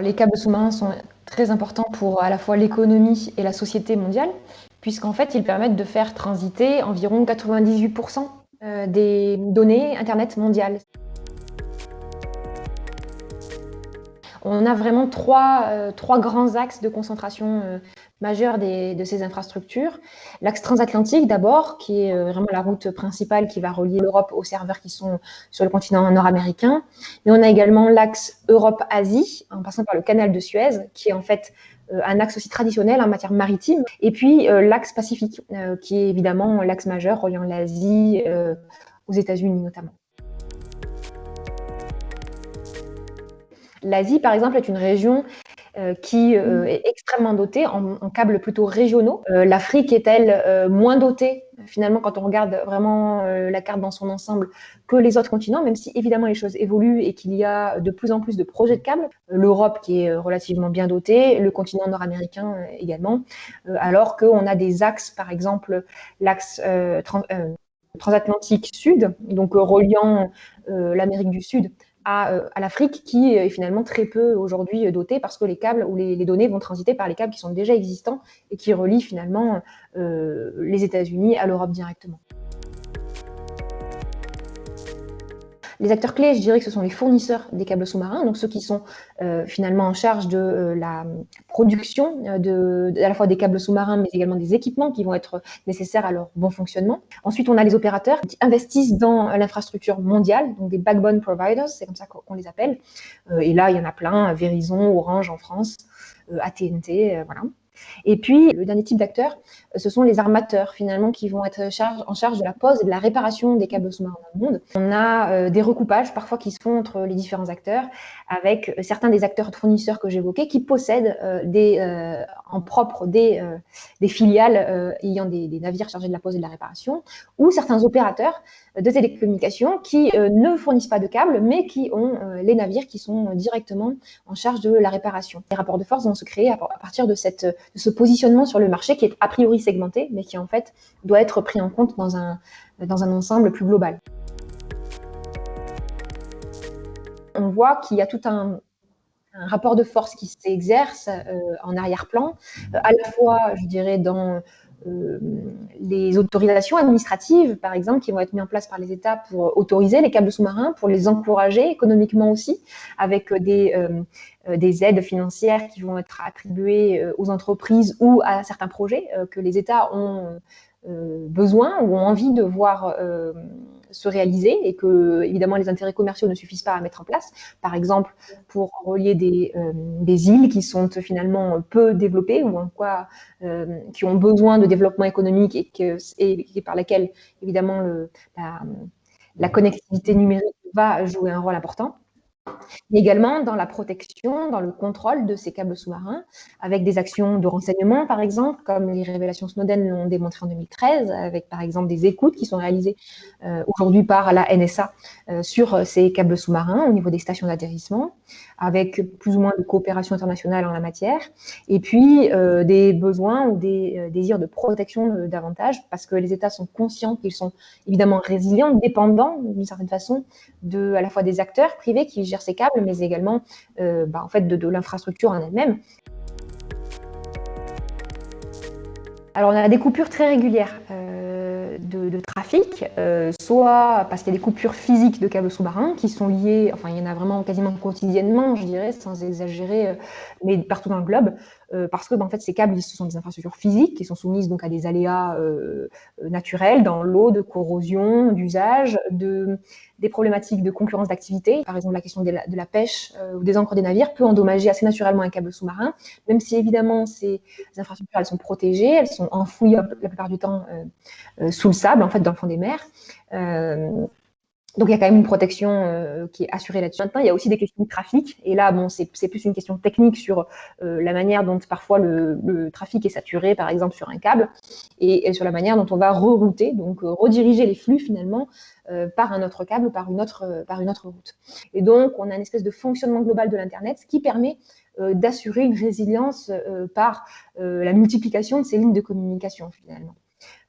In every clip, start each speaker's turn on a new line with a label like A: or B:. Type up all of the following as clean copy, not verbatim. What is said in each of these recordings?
A: Les câbles sous-marins sont très importants pour à la fois l'économie et la société mondiale, puisqu'en fait, ils permettent de faire transiter environ 98% des données Internet mondiales. On a vraiment trois grands axes de concentration majeurs de ces infrastructures. L'axe transatlantique d'abord, qui est vraiment la route principale qui va relier l'Europe aux serveurs qui sont sur le continent nord-américain. Mais on a également l'axe Europe-Asie, en passant par le canal de Suez, qui est en fait un axe aussi traditionnel en matière maritime. Et puis l'axe Pacifique, qui est évidemment l'axe majeur reliant l'Asie aux États-Unis notamment. L'Asie, par exemple, est une région qui est extrêmement dotée en câbles plutôt régionaux. L'Afrique est, elle, moins dotée, finalement, quand on regarde vraiment la carte dans son ensemble, que les autres continents, même si évidemment les choses évoluent et qu'il y a de plus en plus de projets de câbles. L'Europe qui est relativement bien dotée, le continent nord-américain également, alors qu'on a des axes, par exemple, l'axe transatlantique sud, donc reliant l'Amérique du Sud à l'Afrique, qui est finalement très peu aujourd'hui dotée parce que les câbles ou les données vont transiter par les câbles qui sont déjà existants et qui relient finalement les États-Unis à l'Europe directement. Les acteurs clés, je dirais que ce sont les fournisseurs des câbles sous-marins, donc ceux qui sont finalement en charge de la production à la fois des câbles sous-marins, mais également des équipements qui vont être nécessaires à leur bon fonctionnement. Ensuite, on a les opérateurs qui investissent dans l'infrastructure mondiale, donc des backbone providers, c'est comme ça qu'on les appelle. Et là, il y en a plein, Verizon, Orange en France, AT&T, voilà. Et puis, le dernier type d'acteurs, ce sont les armateurs, finalement, qui vont être en charge de la pose et de la réparation des câbles sous-marins dans le monde. On a des recoupages, parfois, qui se font entre les différents acteurs, avec certains des acteurs fournisseurs que j'évoquais, qui possèdent en propre des filiales ayant des navires chargés de la pose et de la réparation, ou certains opérateurs de télécommunications qui ne fournissent pas de câbles, mais qui ont les navires qui sont directement en charge de la réparation. Les rapports de force vont se créer à partir de ce positionnement sur le marché qui est a priori segmenté, mais qui en fait doit être pris en compte dans un ensemble plus global. On voit qu'il y a tout un rapport de force qui s'exerce en arrière-plan, à la fois, je dirais, dans les autorisations administratives, par exemple, qui vont être mises en place par les États pour autoriser les câbles sous-marins, pour les encourager économiquement aussi, avec des aides financières qui vont être attribuées aux entreprises ou à certains projets que les États ont besoin ou ont envie de voir se réaliser et que, évidemment, les intérêts commerciaux ne suffisent pas à mettre en place. Par exemple, pour relier des îles qui sont finalement peu développées ou en quoi qui ont besoin de développement économique et par lesquelles, évidemment, la connectivité numérique va jouer un rôle important. Mais également dans la protection, dans le contrôle de ces câbles sous-marins, avec des actions de renseignement, par exemple, comme les révélations Snowden l'ont démontré en 2013, avec par exemple des écoutes qui sont réalisées aujourd'hui par la NSA sur ces câbles sous-marins au niveau des stations d'atterrissement, avec plus ou moins de coopération internationale en la matière, et puis des besoins ou des désirs de protection davantage, parce que les États sont conscients qu'ils sont évidemment résilients, dépendants d'une certaine façon à la fois des acteurs privés qui gèrent ces câbles, mais également en fait de l'infrastructure en elle-même. Alors on a des coupures très régulières de trafic, soit parce qu'il y a des coupures physiques de câbles sous-marins qui sont liées, enfin il y en a vraiment quasiment quotidiennement, je dirais, sans exagérer, mais partout dans le globe, parce que en fait ces câbles, ce sont des infrastructures physiques qui sont soumises donc à des aléas naturels dans l'eau, de corrosion, d'usage, des problématiques de concurrence d'activité. Par exemple, la question de la pêche ou des ancres des navires peut endommager assez naturellement un câble sous-marin, même si évidemment ces infrastructures elles sont protégées, elles sont enfouies la plupart du temps sous le sable, en fait, dans le fond des mers. Donc il y a quand même une protection qui est assurée là-dessus. Maintenant, il y a aussi des questions de trafic. Et là, bon, c'est plus une question technique sur la manière dont parfois le trafic est saturé, par exemple, sur un câble, et sur la manière dont on va rerouter, donc rediriger les flux finalement par un autre câble ou par une autre route. Et donc, on a une espèce de fonctionnement global de l'Internet qui permet d'assurer une résilience par la multiplication de ces lignes de communication finalement.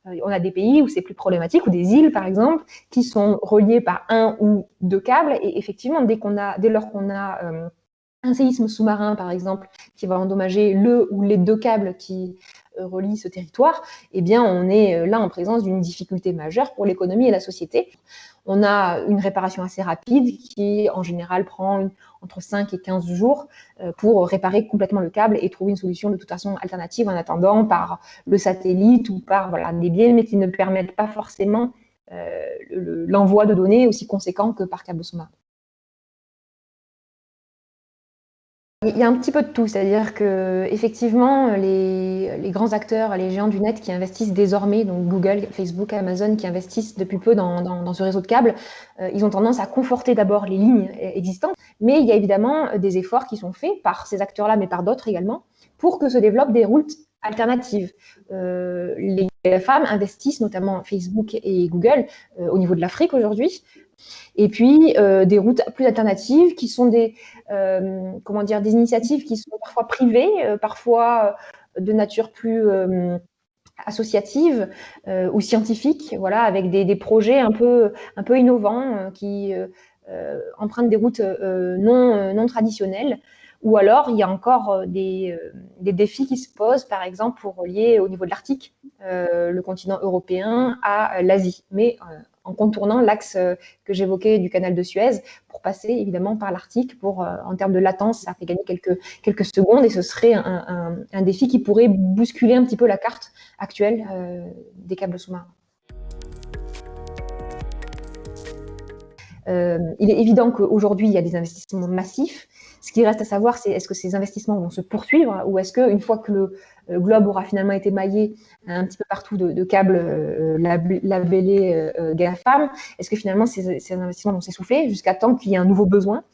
A: On a des pays où c'est plus problématique, ou des îles par exemple, qui sont reliées par un ou deux câbles, et effectivement, dès lors qu'on a un séisme sous-marin, par exemple, qui va endommager le ou les 2 câbles qui relient ce territoire, eh bien, on est là en présence d'une difficulté majeure pour l'économie et la société. On a une réparation assez rapide qui, en général, prend entre 5 et 15 jours pour réparer complètement le câble et trouver une solution de toute façon alternative en attendant par le satellite ou par des biais, mais qui ne permettent pas forcément l'envoi de données aussi conséquent que par câble sous-marin. Il y a un petit peu de tout, c'est-à-dire que effectivement les grands acteurs, les géants du net qui investissent désormais, donc Google, Facebook, Amazon, qui investissent depuis peu dans ce réseau de câbles, ils ont tendance à conforter d'abord les lignes existantes, mais il y a évidemment des efforts qui sont faits par ces acteurs-là, mais par d'autres également, pour que se développent des routes alternatives. Les femmes investissent, notamment Facebook et Google, au niveau de l'Afrique aujourd'hui, et puis des routes plus alternatives qui sont des initiatives qui sont parfois privées, parfois de nature plus associative ou scientifique, voilà, avec des projets un peu innovants qui empruntent des routes non traditionnelles. Ou alors, il y a encore des défis qui se posent, par exemple, pour relier au niveau de l'Arctique, le continent européen à l'Asie, mais en contournant l'axe que j'évoquais du canal de Suez, pour passer évidemment par l'Arctique. En termes de latence, ça fait gagner quelques secondes, et ce serait un défi qui pourrait bousculer un petit peu la carte actuelle des câbles sous-marins. Il est évident qu'aujourd'hui, il y a des investissements massifs. Ce qui reste à savoir, c'est est-ce que ces investissements vont se poursuivre, ou est-ce qu'une fois que le globe aura finalement été maillé un petit peu partout de câbles labellés GAFAM, est-ce que finalement ces investissements vont s'essouffler jusqu'à temps qu'il y ait un nouveau besoin?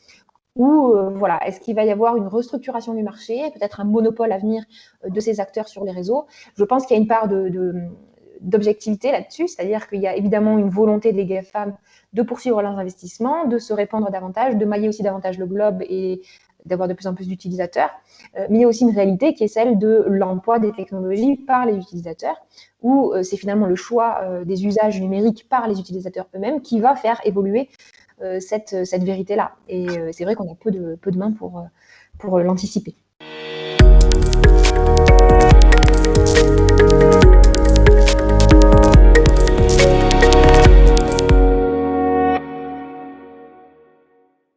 A: Ou voilà, est-ce qu'il va y avoir une restructuration du marché, peut-être un monopole à venir de ces acteurs sur les réseaux? Je pense qu'il y a une part d'objectivité là-dessus, c'est-à-dire qu'il y a évidemment une volonté des GAFAM de poursuivre leurs investissements, de se répandre davantage, de mailler aussi davantage le globe et d'avoir de plus en plus d'utilisateurs. Mais il y a aussi une réalité qui est celle de l'emploi des technologies par les utilisateurs, où c'est finalement le choix des usages numériques par les utilisateurs eux-mêmes qui va faire évoluer cette vérité-là. Et c'est vrai qu'on a peu de mains pour l'anticiper.